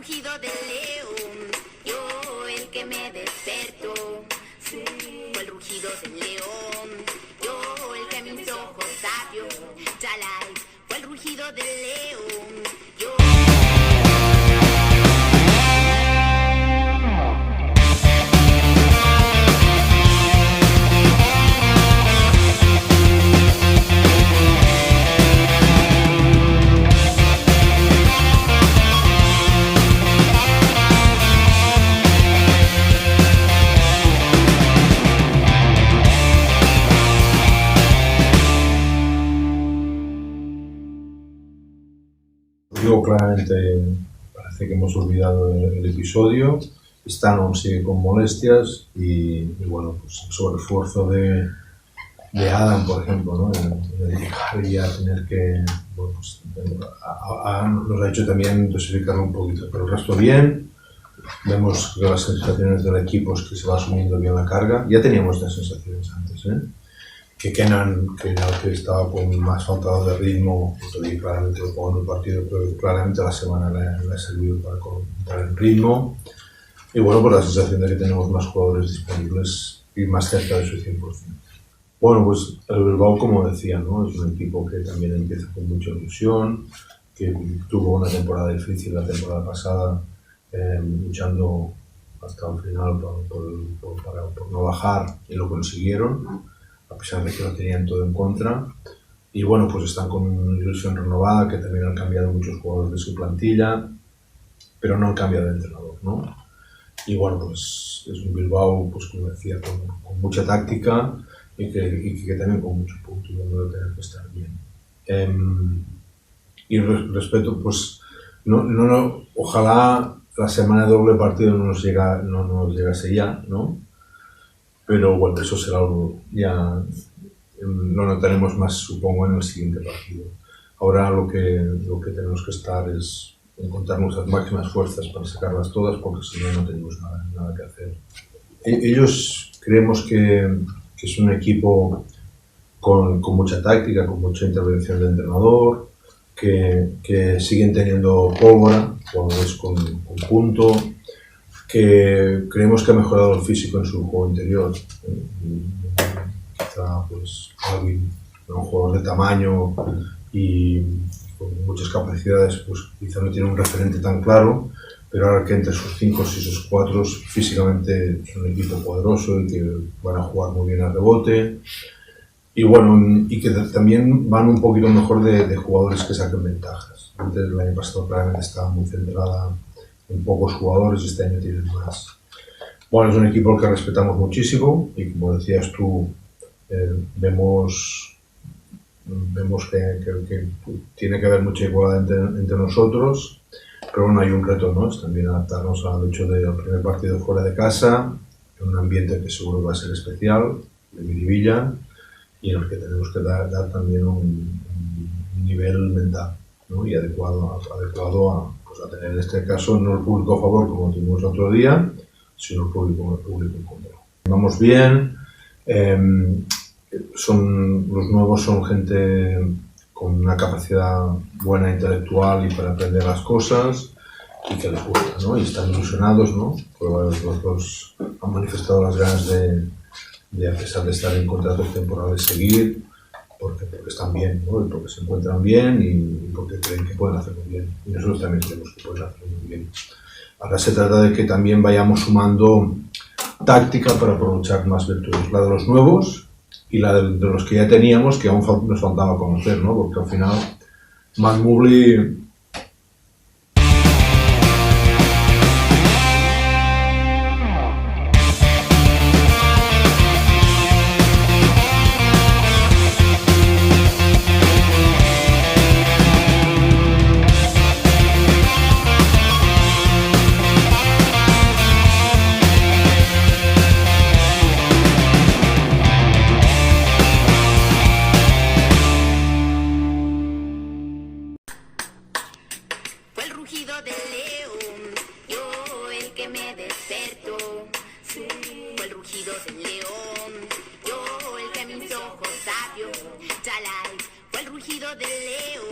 rugido del león, yo el que me despertó. Fue el rugido del león, yo el que mis ojos abrió. Chalai, fue el rugido del león, yo. Digo claramente, parece que hemos olvidado el episodio. Stan aún sigue con molestias y bueno, pues el sobreesfuerzo de Adam, por ejemplo, ¿no? de llegar y a tener que, bueno, pues, nos ha hecho también dosificarlo un poquito, pero el resto bien. Vemos que las sensaciones del equipo es que se va asumiendo bien la carga. Ya teníamos estas sensaciones antes, que Kenan, que estaba con más faltado de ritmo, y claramente lo pongo en el partido, pero claramente la semana le ha servido para entrar en ritmo. Y bueno, pues la sensación de que tenemos más jugadores disponibles y más cerca de su 100%. Bueno, pues el Bilbao, como decía, ¿no? Es un equipo que también empieza con mucha ilusión, que tuvo una temporada difícil la temporada pasada, luchando hasta el final por no bajar, y lo consiguieron, a pesar de que lo tenían todo en contra. Y bueno, pues están con una ilusión renovada, que también han cambiado muchos jugadores de su plantilla, pero no han cambiado de entrenador, ¿no? Y bueno, pues es un Bilbao, pues como decía, con mucha táctica y que también con mucho punto y donde debe tener que estar bien. Y respeto, pues, ojalá la semana de doble partido no nos llegase ya, ¿no? Pero bueno, eso será algo, ya lo notaremos más, supongo, en el siguiente partido. Ahora lo que tenemos que estar es encontrar nuestras máximas fuerzas para sacarlas todas, porque si no, no tenemos nada que hacer. Ellos creemos que es un equipo con mucha táctica, con mucha intervención del entrenador, que siguen teniendo pólvora, jugadores con punto, que creemos que ha mejorado el físico en su juego interior. Quizá pues Alvin, un jugador de tamaño y con muchas capacidades, pues quizá no tiene un referente tan claro, pero ahora que entre sus 5 y sus 4 físicamente es un equipo poderoso y que van a jugar muy bien al rebote. Y bueno, y que también van un poquito mejor de jugadores que saquen ventajas. Antes, el año pasado, claramente estaba muy centrada en pocos jugadores, este año tienen más. Bueno, es un equipo al que respetamos muchísimo y, como decías tú, vemos que tiene que haber mucha igualdad entre nosotros, pero bueno, hay un reto, ¿no? Es también adaptarnos al hecho del primer partido fuera de casa, en un ambiente que seguro va a ser especial, de Miribilla, y en el que tenemos que dar también un nivel mental, ¿no? Y adecuado a tener en este caso no el público a favor como tuvimos el otro día, sino el público en contra. Vamos bien, los nuevos son gente con una capacidad buena intelectual y para aprender las cosas y que les gusta, ¿no? Y están ilusionados, ¿no? Porque los dos han manifestado las ganas de a pesar de estar en contratos temporales, seguir, porque están bien, ¿no? Y porque se encuentran bien y porque creen que pueden hacerlo bien. Y nosotros también creemos que pueden hacerlo muy bien. Ahora se trata de que también vayamos sumando táctica para aprovechar más virtudes, la de los nuevos y la de los que ya teníamos, que aún nos faltaba conocer, ¿no? Porque al final, Matt Mobley Del león, yo el que me despertó. Fue el rugido del león, yo el que mis ojos abrió. Chalai, fue el rugido del león.